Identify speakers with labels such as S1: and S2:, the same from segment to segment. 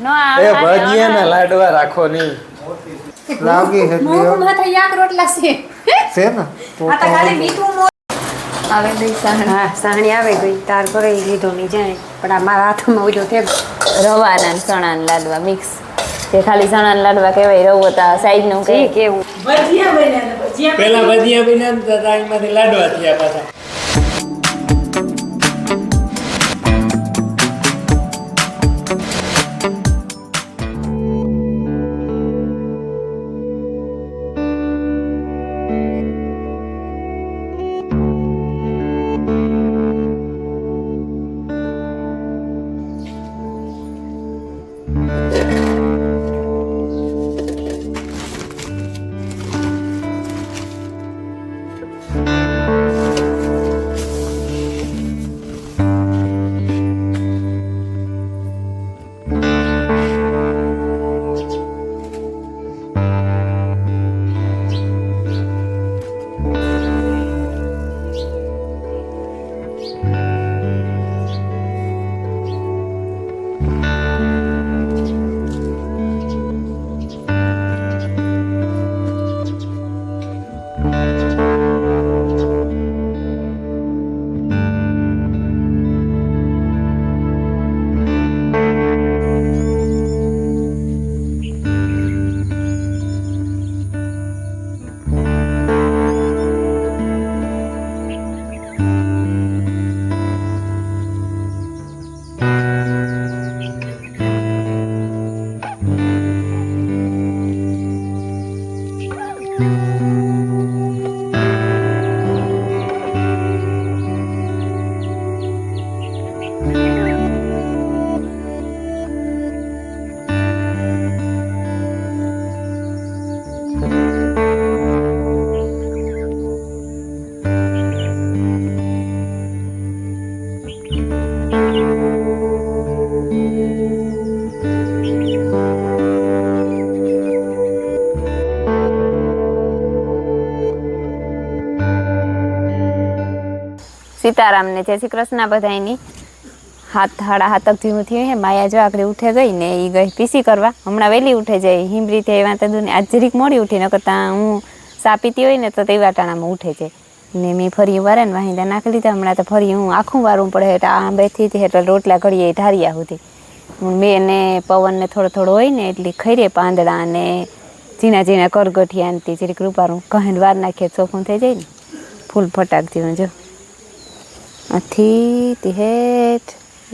S1: નો આ
S2: એ ભજીયાના લાડવા રાખો ની લાગી હતી
S3: મોં માથે યાક રોટલા છે
S2: છે ને તો
S3: આ તો ખાલી મીઠું
S1: આવે દઈ સાહણ
S3: હા સાહણી આવે ગઈ તાર કરે લીધો ની જાય પણ આ મારા હાથમાં ઓલો થયો
S1: રવાના ને ચણાના લાડવા મિક્સ જે ખાલી ચણાના લાડવા કહેવાય રવો તા સાઈડ નું કે
S3: કેવું
S2: પેલા ભજીયા બન્યા ને તાઈમાંથી લાડવા થયા પાછા
S1: સીતારામ ને જય શ્રી કૃષ્ણ બધાયની હાથ હાડા હાથક જેવું થયું હે માયા જો આકડી ઉઠે ગઈ ને એ ગઈ પીસી કરવા હમણાં વહેલી ઉઠે જાય હિમરી થી એવા તદુને આજ જરીક મોડી ઉઠી ન કરતા હું સા પીતી હોય ને તો તેવા ટાણામાં ઉઠે જાય ને મેં ફરી વારે ને વાહિંદા નાખી લીધા હમણાં તો ફરી હું આખું વારવું પડે એટલે આંબેથી એટલે રોટલા ઘડીએ ઢારિયા સુધી મેં ને પવન ને થોડો થોડો હોય ને એટલે ખૈરે પાંદડા ને ઝીણા ઝીણા કરગઠિયા ને જરીક રૂપારું કહે વાર નાખીએ ચોખ્ખું થઈ જાય ને ફૂલ ફટાકતી હું જો આથી તે હેઠ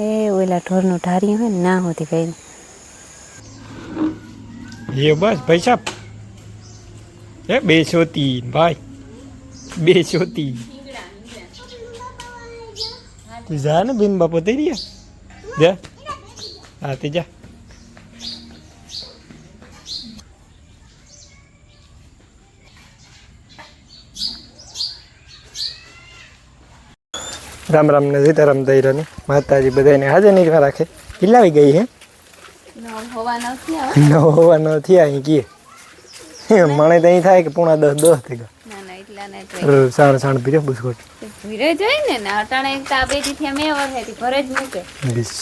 S1: એ ઓલા ઢોરનું ઢાર્યું હોય ને ના હોતી કઈ
S2: એ બસ પૈસા એ 203 ભાઈ 203 તું જા ને બિન બાપો થઈ રહ્યા જા હા તે જા રામ રામ ને સીતારામ દઈરાની માતાજી બધાને હાજર નહીં રાખે કેટલા આવી ગઈ હે 9 હોવા ન થયા અહીં કીએ મને તો અહીં થાય કે 9:30 થઈ ગયા સાણ સાણ પીરે બુસ્કોટ
S1: ભીરે જાય ને અટાણે તા બે થી અમે વરહેતી ઘરે જ મૂકે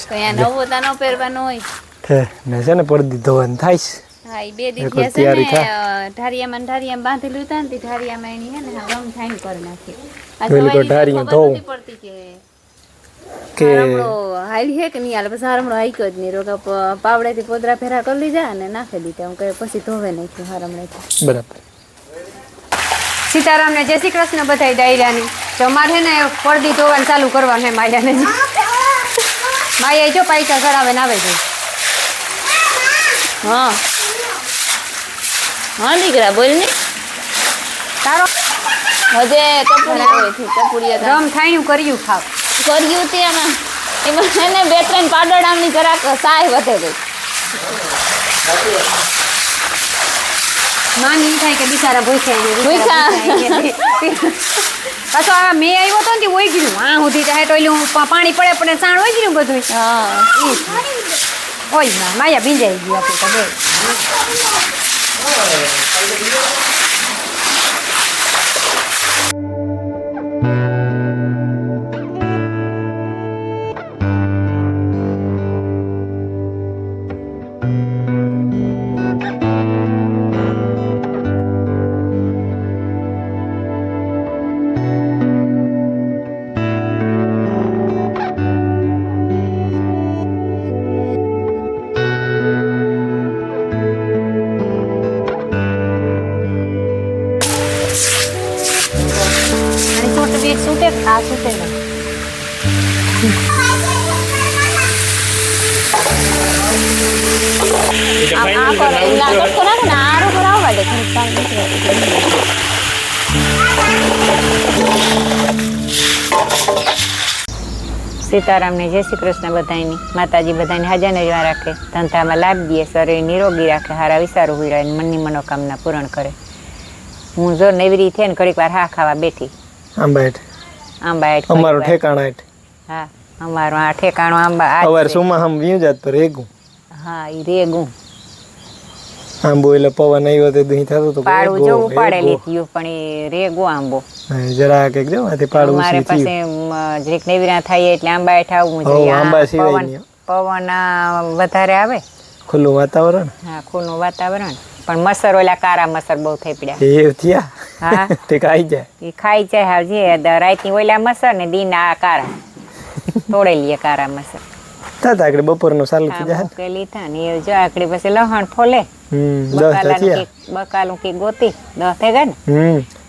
S1: તો યા નવો તાનો પહેરવાનો હોય
S2: છે ને છે ને પડદી ધોવાનું થાય
S1: હા ઈ બે દી થયા છે ને ઢારિયામાં બાંધેલું હતા ને ઢારિયામાં એની હે ને રમ થાઈન કરી નાખી આ તો ઢારિયા ધોવું પડતી કે હારમણો હાઈલ હે કે નહીં હાલ બસ હારમણો હાઈક જ નહીં રોકા પાવડેથી પોદરા ફેરા કરી લીધા અને નાખી દીધા હું કહે પછી ધોવે નાખ્યું હારમણેથી
S2: બરાબર
S3: સીતારામ ને જય શ્રી કૃષ્ણ બધાય ડાયરાની તો અમારે છે ને પડદી ધોવાનું ચાલુ કરવાનું હે માયાને માયા જો પૈસા ચડાવે ને આવે છે
S1: હા હા દીકરા બોલ ને
S3: તારો
S1: હજે કપૂરિયા
S3: રમ થાયું કર્યું ખાવ
S1: કર્યું તે એમાં એને 2-3 પાડોડામની જરાક સાય વધે ગઈ
S3: માની થાય કે બિચારા
S1: ભૂખ્યા
S3: પાછો આ મેં આવ્યો તો ને ઓઈ ગયું આ સુધી થાય તો ઓલું પાણી પડે પડે સાણ ઓઈ ગયું બધું હા ઓય માયા ભીંજાઈ ગયું આપણે પાછું છે ને
S1: આ કરો એલા કટકો નાખે ને આરો પર આવવા દે થોડુંક પાણી નીકળે.
S3: સીતારામને જય શ્રી કૃષ્ણ બધાની. માતાજી બધાને હાજર નજવા રાખે, ધંધામાં લાભ દે, શરીર નિરોગી રાખે, હારા વિચારો હોય, મનની મનોકામના પૂરણ કરે. હું જો નેવરી થઈ ને ઘડીક વાર હા ખાવા બેઠી.
S2: આંબા હેઠ અમારું ઠેકાણા હેઠ.
S3: હા અમારું આ ઠેકાણું આંબા આ
S2: અવાર સુમાં હમ વ્યું જાત પર રેગું.
S3: હા ઈ રેગું
S2: આંબો એટલે પવન આવ્યો તે દહીં થતો તો
S3: પાડું જો ઉપાડેલી થયું પણ એ રેગો આંબો
S2: જરા કે જો આથી પાડું
S3: મારે પાસે જરીક નેવરા થાય એટલે આંબા હેઠ આવવું જોઈએ.
S2: આંબા સિવાય નહીં.
S3: પવન વધારે આવે,
S2: ખુલ્લું વાતાવરણ.
S3: હા ખુલ્લું વાતાવરણ, પણ મસર ઓલા કારા મસર બહુ થઈ પડ્યા.
S2: એ થયા
S3: હા
S2: તે ખાઈ જાય.
S3: એ ખાઈ જાય હાવજે રાતની ઓલા મસર ને દીન આ કારા તોડેલી કારા મસર
S2: તાતા આગળ બપોરનો ચાલુ થઈ જાય.
S3: કે લીધા ને એ જો આકડી પછી લહણ ફોલે.
S2: 10 થયા.
S3: બકાલું કે ગોતી 10 થઈ ગયા ને.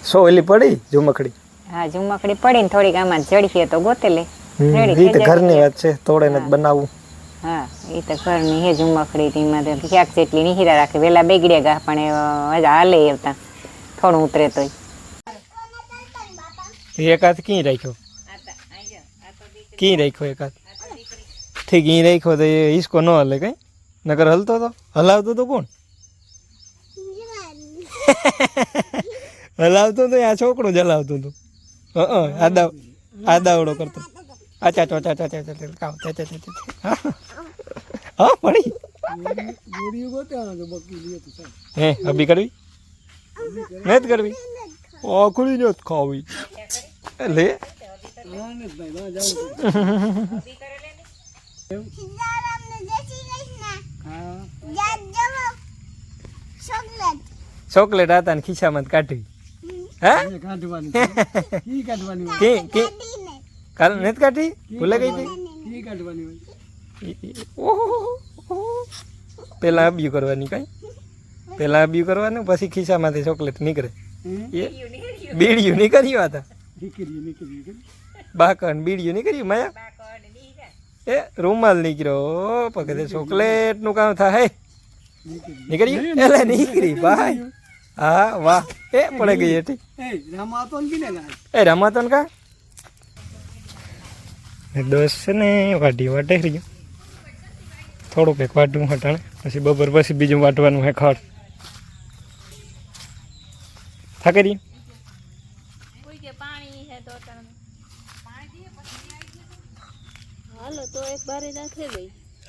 S2: સો ઓલી પડી ઝુમકડી.
S3: હા ઝુમકડી પડી ને થોડીક આમાં જડકીએ તો ગોતે લે.
S2: એ તો ઘરની વાત છે, તોડે ને બનાવવું.
S3: હા એ તો ઘરની હે ઝુમકડી તેમાં તો ક્યાંક જેટલી નિહીરા રાખે, વેલા બેગડ્યા ગા પણ હજા હાલે આવતા થોડું ઉતરે તોય.
S2: એક હાથ કી રાખ્યો? કી રાખ્યો એક હાથ? ઠીક ઈ રાખ્યો તો એ હિસકો ન હલે કઈ, નકર હલતો તો હલાવતો તો કોણ? હલાવતો તો આ છોકરો જ હલાવતો હતો. આદાવડો કરતો. અચ્છા ચોચા ચોચા ચોચા કાવ ચોચા ચોચા. હા પડી હે અભી કરવી નથી કરવી, ઓખડી ન ખાવી લે. ચોકલેટ હતા ને ખિસ્સામાં કાઢવી. હા કાલ નથી કાઢી, ભૂલે ગઈ હતી. પેલા અબ્યુ કરવાની કઈ, પેલા અબ્યુ કરવાનું પછી ખિસ્સામાંથી ચોકલેટ નીકળે. એ બીડિયું નીકળ્યું હતા, બાકણ બીડિયું નીકળ્યું માયા. એ રૂમાલ નીકળ્યો પગે ચોકલેટ નું કામ થાય. નીકળ્યું એટલે નીકળી ભાઈ. હા વાહ એ પડે ગઈ એથી. એ રમાતો ને કા દોસ્ત છે ને વાટી વાટે રહ્યું. થોડુંક એક વાટવું હટાણે પછી બપોર પછી બીજું વાટવાનું હે ખડ. થાકી રહી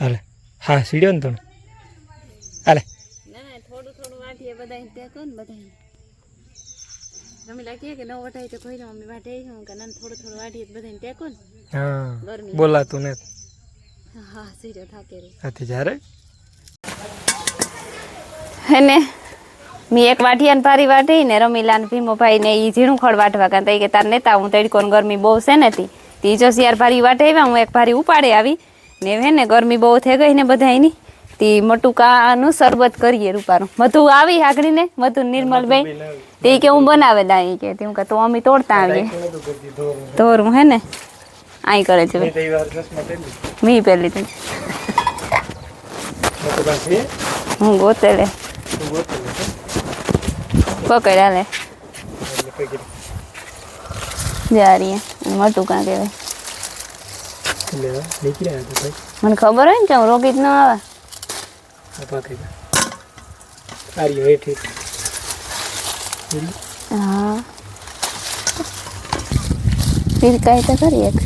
S2: હાલે. હા સીડ્યો ને તો હાલે.
S1: થોડું થોડું વાટીએ બધા ટેકો ને બધા રમીલા કે ન વટાય તો કોઈ મમ્મી વાટે કે ના થોડું થોડું વાટીએ બધા ટેકો ને.
S2: હા બોલાતું ને.
S1: હા સીડ્યો થાકે રે
S2: આથી જ્યારે
S1: હેને મેં એક વાટિયાને ભારી વાટી ને રમીલા ને ભીમો ભાઈ ને એ ઝીણું ખડ વાટવા કાં કે તાર નેતા હું તડકો ગરમી બહુ છે ને તી જો શિયાર ભારી વાટે આવ્યા હું એક ભારી ઉપાડે આવી ને હે ને ગરમી બહુ થઈ ગઈ ને બધાની તી મટુકાનું શરબત કરીએ રૂપારું. મધુ આવી હાકડીને મધુ નિર્મલ ભાઈ તે કે હું બનાવે દાઈ કે હું કે તો અમે તોડતા આવીએ તોરું હે ને આઈ કરે છે મી પહેલી તો હું ગોતે લે પકડ્યા લે જા રહી મોટું કાં કહેવાય. મને ખબર હોય ને કે હું રોગી જ ન આવે. હા પીરકાઈ તો કરી એક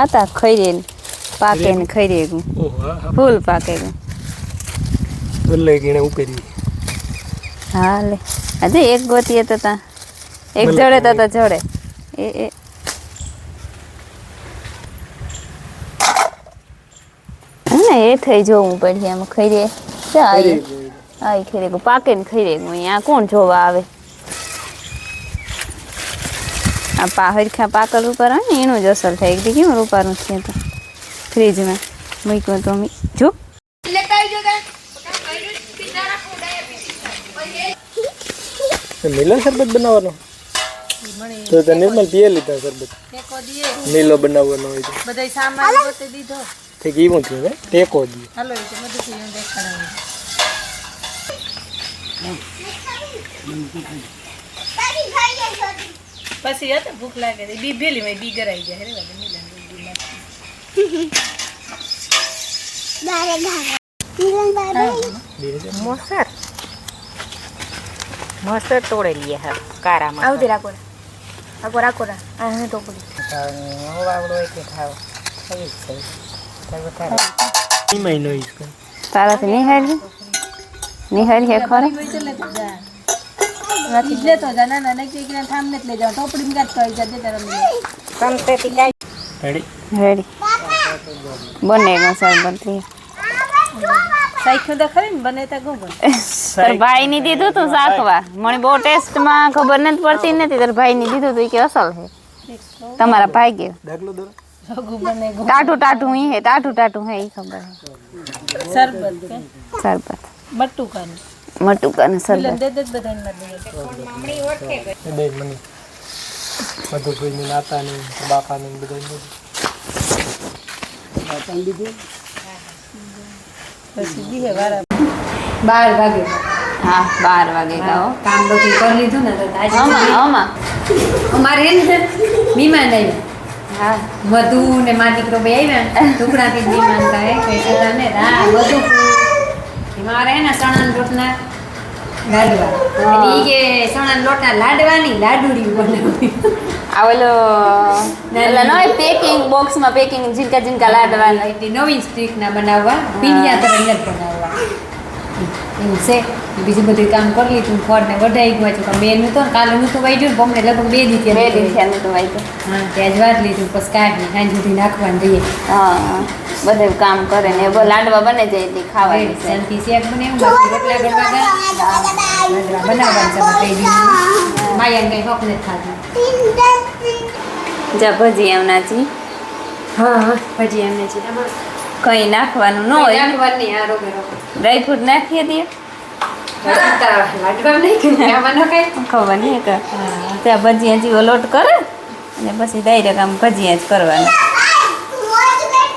S1: આતા ખાઈ રે પાકે ને ખાઈ રે ફૂલ પાકે હા લે હજે એક ગોતીએ તો તા એક જડે તો જડે એ ને એ થઈ જોવું પડી આમાં ખાઈ રે આઈ ખાઈ રે પાકે ને ખાઈ રે અહીંયા કોણ જોવા આવે. આ હરખા પાકલ ઉપર હોય ને એનું જ અસર થાય. એક કેવું રૂપારું છે તો ફ્રીજમાં મૂક્યું તો અમે જો
S2: મિલન શરબત બનાવવાનો તો નિર્મલ પીએ લીધા શરબત નીલો બનાવવાનો હોય તો
S4: બધાય સામાન પોતે દીધો
S2: ઠીક એવું થયું ને ટેકો દે
S4: હાલો એ તો બધું થયું દેખાડાવું પછી હતો ભૂખ લાગે તો બી ભેલી માં બી ગરાઈ જાય રે વાલે મિલન બી
S3: મોસર મોસર તોડેલી હા કારામાં
S1: આવતી રાખો રાખો આ હે તો પડી
S3: વાવડો એટલે ખાવ થઈ છે
S2: મહિનો ઈસકો
S1: તારાથી નિહાળી હે ખરે
S4: રાતી લે તો જાના ના નઈ કે થામ ને લે જાવ ટોપડી માં કાટ કરી જતે તારા મિલે
S3: સંતેથી લાઈ
S2: રેડી
S1: બને નો સાહેબ બનતી
S4: સાઈખો તો ખરી ને બને તા ગોબન
S1: તાર ભાઈ ની દીધું તું શાકવા મને બહુ ટેસ્ટ માં ખબર નથી પડતી નથી તાર ભાઈ ની દીધું તું કે અસલ હે તમારા ભાઈ કે
S2: દાખલો દો
S4: ગોબન ને
S1: ટાટું હે ટાટું હે ઈ ખબર હે
S4: સરબત કે
S1: શરબત
S4: મટ્ટુ કાન
S1: મટુકા ને
S4: મિલન
S1: શરબત
S4: દે દે બધાને ના દે
S2: બે મને બધું કોઈની નાતા ને બાપા ને બધા
S4: પછી દીહે વારા
S1: 12 વાગે હા 12 વાગે ગાઓ
S4: કામ બધું કરી લીધું ને તો આજે
S1: આમાં
S4: અમારે હે ને મહેમાન આવ્યા
S1: હા
S4: મધુ ને મા દીકરો બે આવ્યા ટુકડા કે મહેમાન કહે કે છતાં ને હા બધું મારે હે ને સણાના રોટના લાડવા એટલે ઈ કે સણાના લોટના લાડવાની લાડુડી બનાવી
S1: આ ઓલો નો પેકિંગ બોક્સ માં પેકિંગ જીનકા લાડવાના
S4: એટલે નવીન સ્ટીક ના બનાવવા પીડિયા તરફ નથી બનાવવા એવું છે બીજું બધું કામ કરી લીધું ખોર ને વઢાઈ ગયું છે પણ બેન તો કાલે હું તો વાઈ ગયું બમને લગભગ 2 દી
S1: બે દિન થયા ને તો વાઈ તો
S4: હા ત્યાં જ વાત લીધું પછી કાઢી સાંજ સુધી નાખવાનું રહીએ
S1: હા બધું કામ કરે ને લાડવા બને જાય એટલે ખાવાની છે
S4: શાંતિ શેક બને એવું બાકી રોટલા ગળવા ગયા લાડવા બનાવવાનું છે આપણે દીધું માયાને કઈ હોક નથી ખાધું
S1: જા ભજી એમના જી
S4: હા પછી એમને છે
S1: કઈ નાખવાનું ન હોય
S4: નાખવાની આ રોગે રોગે
S1: ડ્રાય ફ્રૂટ નાખીએ દઈએ
S4: લાડવા નહીં કે આમાં ન ખાય
S1: ખબર નહીં કે ત્યાં ભજીયા જેવો લોટ કરે અને પછી ડાયરેક્ટ આમ ભજીયા જ કરવાના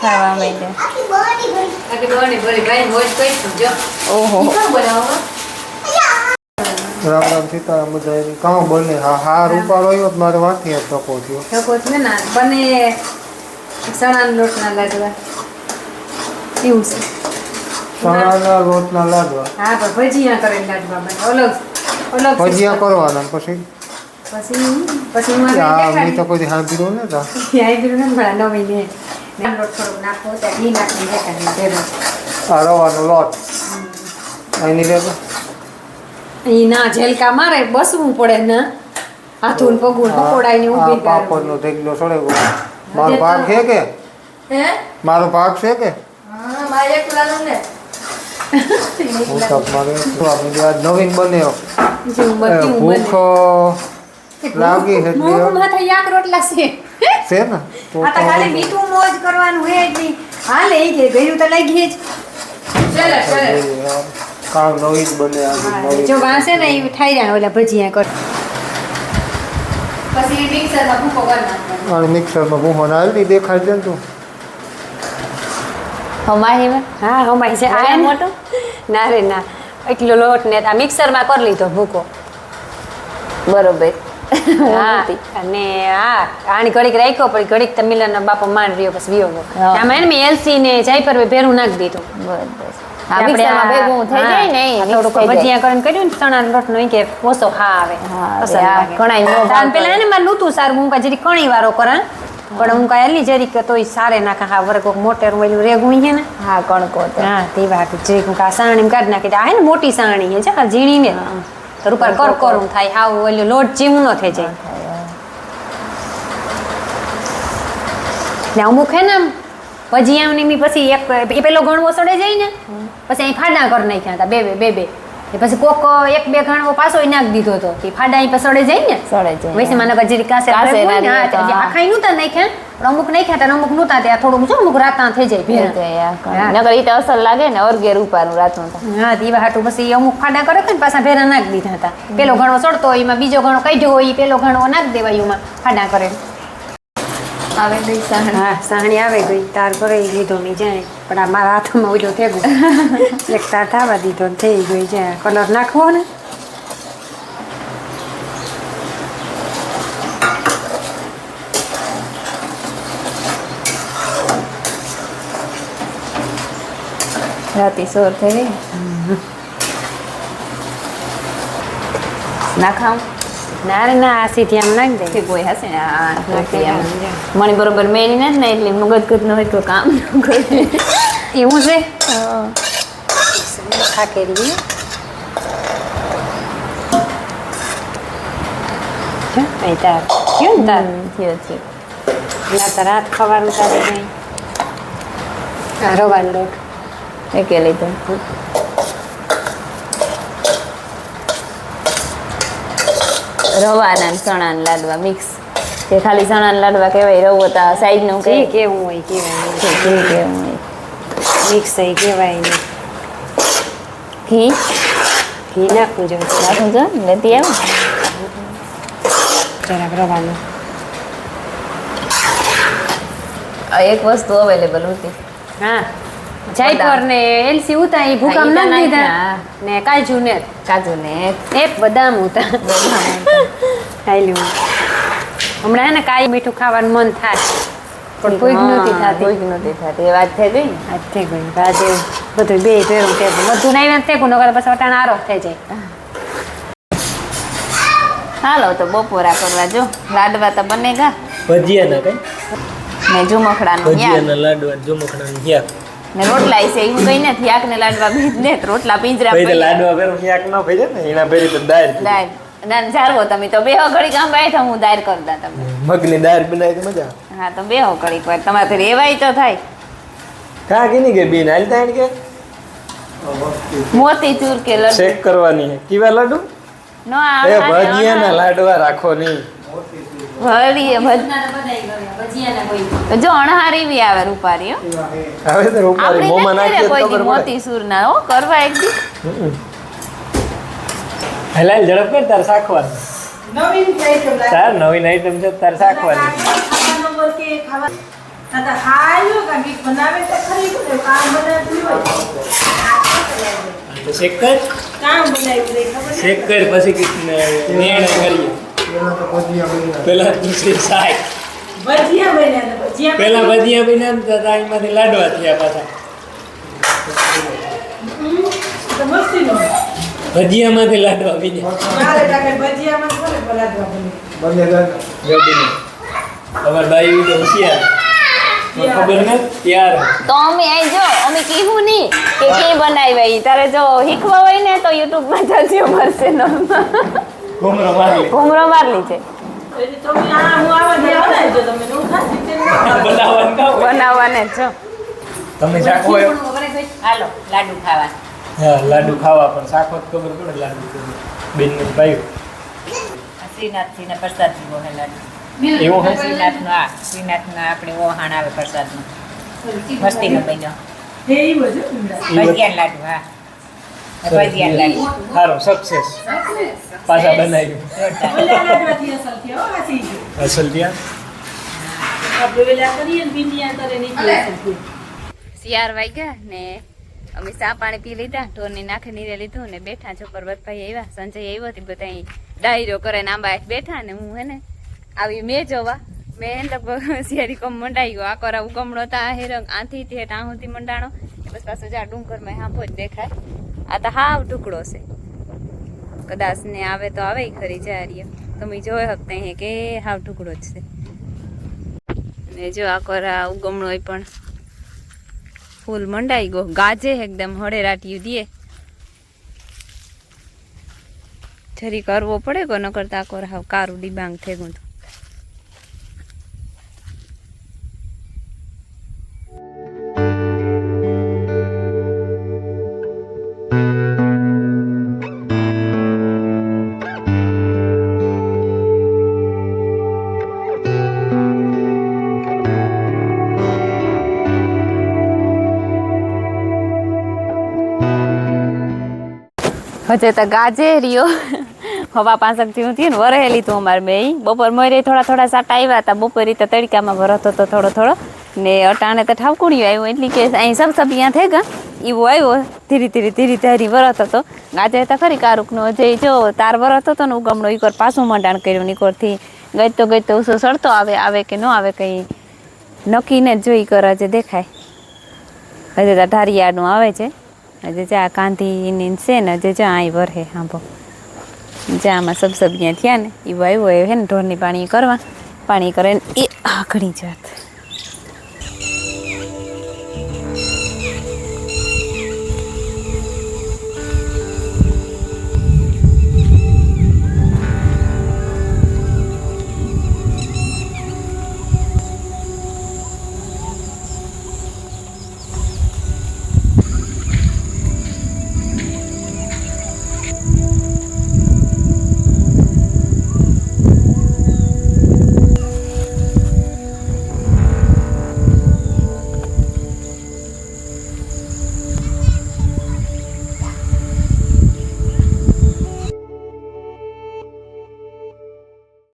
S1: ખાવા માંડે
S4: આખી બોની ભરી ભાઈ મોજ કરીશું જો
S1: ઓહો
S4: ઈ કેમ બનાવવામાં
S5: રામ રામ સીતારામ બધા કામ બને હા હાર ઉપાડો આવ્યો તો મારે વાંથી જ ધક્કો થયો
S4: લોકો છે ને બને સણાના લોટના લાડવા એવું છે
S5: ચણાના લોટના લાડવા
S4: હા પણ ભજીયા કરીને લાડવા બને ઓલો
S5: ભજીયા કરવાના પછી
S4: પછી હું
S5: મેં તો કોઈ સાંભળ્યું ને તા
S4: નવી ને લોટ થોડુંક નાખો ત્યાં ઘી નાખીને દેખાડી ભેગો
S5: આ રવાનો લોટ એની લેતો
S4: ઈ ના ઝેલકા મારે બસવું પડે ને હાથું પગું પકોડાઈને ઊભી
S5: પાપડનો ઢેકલો સડે મારો ભાગ છે કે
S4: હે
S5: મારો ભાગ છે કે
S4: હા મારે એકલાનું ને
S5: હું તો મારે આજ નવીન બન્યો ભૂખ લાગી એટલે
S4: મોં માથે યાક રોટલા છે
S5: છે ને તો
S4: આ તો ખાલી મીઠું મોજ કરવાનું હે એટલી હાલે ઈ કે ગયું તો લાગી જ ચાલે
S5: કામ નવીન બને આજે નવીન
S4: જો વાસે ને ઈ થઈ જાય ઓલા ભજીયા કર પછી મિક્સરમાં ભૂકો કરી નાખવાનો
S5: અને મિક્સરમાં ભૂખો નાલી દેખાય છે ને તું
S1: હમાહી માં
S4: હા હમાય છે આ મોટો ના રે ના એટલો લોટ ને આ મિક્સરમાં કરી લીધો ભૂકો
S1: બરોબર
S4: હા અને હા આની ઘડીક રાખ્યો પણ ઘડીક તમિલના બાપો માંડ રહ્યો પછી વિયો ગયો
S1: હા.
S4: આમાં એને મેં એલસી ને જાયફળ ભેરું નાખી દીધું
S1: બરોબર હા મિક્સરમાં ભેગું થઈ જાય ને ઈ mix
S4: થોડુંક
S1: થઈ જાય.
S4: ભજીયા કરીને કર્યું ને ચણાનો લોટનો ઈ કે ઓછો ખા આવે
S1: હા,
S4: અસર
S1: આ
S4: લાગે.
S1: ઘણાય નો ભાવ
S4: તાન પેલા એને મારે નહોતું સારું હું કાંઈ જરીક કણી વાળો કરા પણ હું કાંઈ એલી જરીક તોય સારે નાખા હા વરે કોક મોટેર ઓલું રેગું છે ને
S1: હા કણકો તો
S4: હા તે વાત જરીક હું કા સાણી કાઢી નાખી આ હે ને મોટી સાણી છે જા ઝીણી ને તો રૂપાર કરકરું થાય હાવ ઓલું લોટ જીવું ન થઈ જાય ને અમુક હે ને ભજીયાની મી પછી એક એ પેલો ગણવો સડે જાય ને પછી અહીં ફાડા કરી નાખ્યા હતા બે એ પછી કોક એક બે ગણવો પાછો નાખી દીધો હતો એ ફાડા અહીં સડે જાય ને
S1: સડે જાય.
S4: વૈસે મને કજરી કાસે
S1: કાસે
S4: પડે
S1: ના
S4: ને, હા,
S1: દીધો તો,
S4: એટલે
S1: હા.
S4: આખાઈ નહોતા નાખ્યા પણ અમુક નહીં ખાતા ને અમુક નહોતા ત્યાં થોડુંક જો અમુક રાતા થઈ જાય ભેરા.
S1: નકર ઈ તો અસર લાગે ને અર્ગે રૂપાનું રાતનું તો.
S4: હા દીવા હાટું પછી અમુક ફાડા કરે ને પાછા ભેરા નાખી દીધા હતા. પેલો ઘણો ચડતો હોય એમાં બીજો ઘણો કાઢ્યો હોય ઈ પેલો ઘણો નાખી દેવાય એમાં ફાડા કરે.
S1: આવે ગઈ સાહણ.
S4: હા સાહણી આવે ગઈ તાર કરે ઈ લીધો ની જાય પણ આ મારા હાથમાં ઓલો થઈ ગયું એક તાર થવા દીધો ને થઈ ગઈ જાય કલર નાખવો ને
S1: રાતી સોર થઈ ગઈ. ના ખાઉં
S4: ના રે ના આ સીધી આમ નાખી દે
S1: તે કોઈ હશે ને આ
S4: નાખી
S1: એમ.
S4: દેવાનું.
S1: મને બરોબર મેલી નથી ને એટલે મગજ ન હોય તો કામ ન કરે.
S4: એવું છે ખાકેરી અહીં તાર કેવું ને તાર
S1: થયો છે.
S4: ના તાર હાથ ખવાનું તારે નહીં આ રવાનો લોટ
S1: એકે લીધો. રવાના ને ચણાના લાડવા મિક્સ. તે ખાલી ચણાના લાડવા કહેવાય, રવો તો સાઈડનું
S4: જે
S1: કે
S4: કેવું હોય કેવાય
S1: કેવું હોય.
S4: મિક્સ થઈ કહેવાય ને
S1: ઘી
S4: ઘી નાખવું જોઈએ
S1: નાખું છો ને લેતી આવું.
S4: જરાક રવાનું
S1: આ એક વસ્તુ અવેલેબલ હતી.
S4: હા જાયફળ ને એલસી ઉતા એ ભૂકામ
S1: હા, ઈ તો
S4: નાખી દીધા
S1: નાખ્યા.
S4: ને કાજુ ને
S1: કાજુ ને
S4: એક બદામ ઉતા ખાઈ હમણાં હે ને કાઈ મીઠું ખાવાનું મન થાય પણ ભૂખ નહોતી થતી
S1: ભૂખ નહોતી થતી એ વાત થઈ ગઈ ને.
S4: આજ થઈ ગયું આજે બધું બે ભેરું થયું બધું નહીં થઈ ગયું નકર પછી વટાણ આરો થઈ જાય
S1: હાલો તો બપોરા કરવા જો લાડવા તો બને ગા
S2: ભજીયાના કઈ
S1: ને ઝુમખડાનું યાદ
S2: ભજીયાના લાડવા જમખડાનું યાક
S1: ને રોટલા છે હું કઈ નથી યાક ને લાડવા ભીજ ને રોટલા પિંજરા
S2: ભાઈ તો
S1: પડ્યા.
S2: લાડવા પેરો યાક ન ભઈ જાય ને એના ભેરી તો દાળ
S1: દાળ ના જારવો તમે તો બે ઘડી કામ બેઠા હું દાળ કરતા તમે.
S2: મગની દાળ બનાવી તો મજા આવે.
S1: હા તો બે ઘડીક વાર તમારે રેવાય તો થાય.
S2: કા કીની કે બેન હાલ તાણ કે
S1: મોતી ચૂર કે લડ્ડુ
S2: શેક કરવાની હે કેવા લાડુ
S1: નો આ
S2: એ ભજીયાના લાડવા રાખો નહીં
S1: ભરીએ જો અણહારી બી આવે રૂપારી હો.
S2: હવે તો રૂપારી
S1: આપણે
S2: મોમાં
S1: નથી
S2: નાખીએ
S1: કોઈ
S2: તો
S1: દી
S2: ખબર પડે
S1: મોતી સૂર ના હો કરવા એક દી.
S2: હલાલ ઝડપ કર તાર શાખવાની તાર નવીન આઈટમ છે તાર શાખવાની તો શેક કર શેક કર પછી કે નિર્ણય કરીએ
S5: પેલા તો ભજીયા બન્યા
S2: પેલા દૂસરી શાક પેલા ભજીયા બન્યા ને તો એમાંથી લાડવા થયા પાછા ભજીયામાંથી લાડવા બન્યા
S5: બનેલા
S2: જોડીને તમાર બાઈ તો હોશિયાર મને ખબર ને ત્યાર
S1: તો અમે અહીં જો અમે કીધું નહીં કે કી બનાવ્યા ઈ. તારે જો શીખવા હોય ને તો યુટ્યુબ માં જજો મળશે
S2: ઘૂમરો મારી
S1: ઘૂમરો મારલી છે
S2: બનાવવાનું કામ હોય.
S1: બનાવવાને જ જો
S2: તમે શાકો હોય
S3: હાલો લાડુ ખાવા
S2: હા લાડુ ખાવા પણ શાકો જ ખબર પડે લાડુ બેન ને ભાઈ
S3: શ્રીનાથજીના પ્રસાદ જેવો હે લાડુ
S2: એવું હે
S3: શ્રીનાથનો આપણે ઓહાણ આવે પ્રસાદનો મસ્તીનો બન્યો ભજીયા લાડુ હા ભજીયા લાડુ
S2: સારું સક્સેસ પાછા બનાવ્યું અસલ ત્યાં
S1: શિયાર વાગ્યા ને અમે ચા પાણી પી લીધા ઢોરની નાખી નીરે લીધું ને બેઠા છોકર વરભાઈ આવ્યા સંજય આવ્યો હતી બધા ડાયરો કરે ને આંબા બેઠા ને હું હે ને આવી મેં જોવા મેં લગભગ શિયારી કમ મંડાઈ ગયો આકોરા ઉગમણો તા હેરંગ આથી તે ટાહુથી મંડાણો બસ પાછું જા ડુંગરમાં હાંભો જ દેખાય આ તો હાવ ટુકડો છે કદાચ ને આવે તો આવે ખરી જારીએ તમે જોઈ શકતા હે કે હાવ ટુકડો જ છે ને જો આકોરા ઉગમણો પણ ફૂલ મંડાઈ ગયો ગાજે એકદમ હળે રાટિયું દીએ જરી કરવો પડે કો ન કરતા આકોર હાવ કારું ડીબાંગ થઈ ગયું હજે તો ગાજે રહ્યો હવા 5 જેવું થયું ને વરેલી તું અમારે બે બપોર મોરે થોડા સાટા આવ્યા હતા બપોરે તો તડકામાં વરતો હતો થોડો ને અટાણે તો ઠાવકુડિયું આવ્યું એટલે કે અહીં સબસબિયા થઈ ગયા એવો આવ્યો ધીરે ધીરે વરત હતો ગાજે તો ખરી કારુકનો જે જો તાર વરત હતો ને ઉગમણો ઈકોર પાછું મંડાણ કર્યું નીકોરથી ગઈ તો ઉસો સડતો આવે કે ન આવે કંઈ નક્કીને જ જોઈ કરે છે દેખાય હજે તો ઢારિયાનું આવે છે હજે જ્યાં કાંધીની છે ને હજે જ્યાં અહીં વરહે સાંભો જ્યાં આમાં સબસબિયા થયા ને એવું આવ્યો હે ને ઢોરની પાણી કરવા પાણી કરે ને એ આઘડી જાત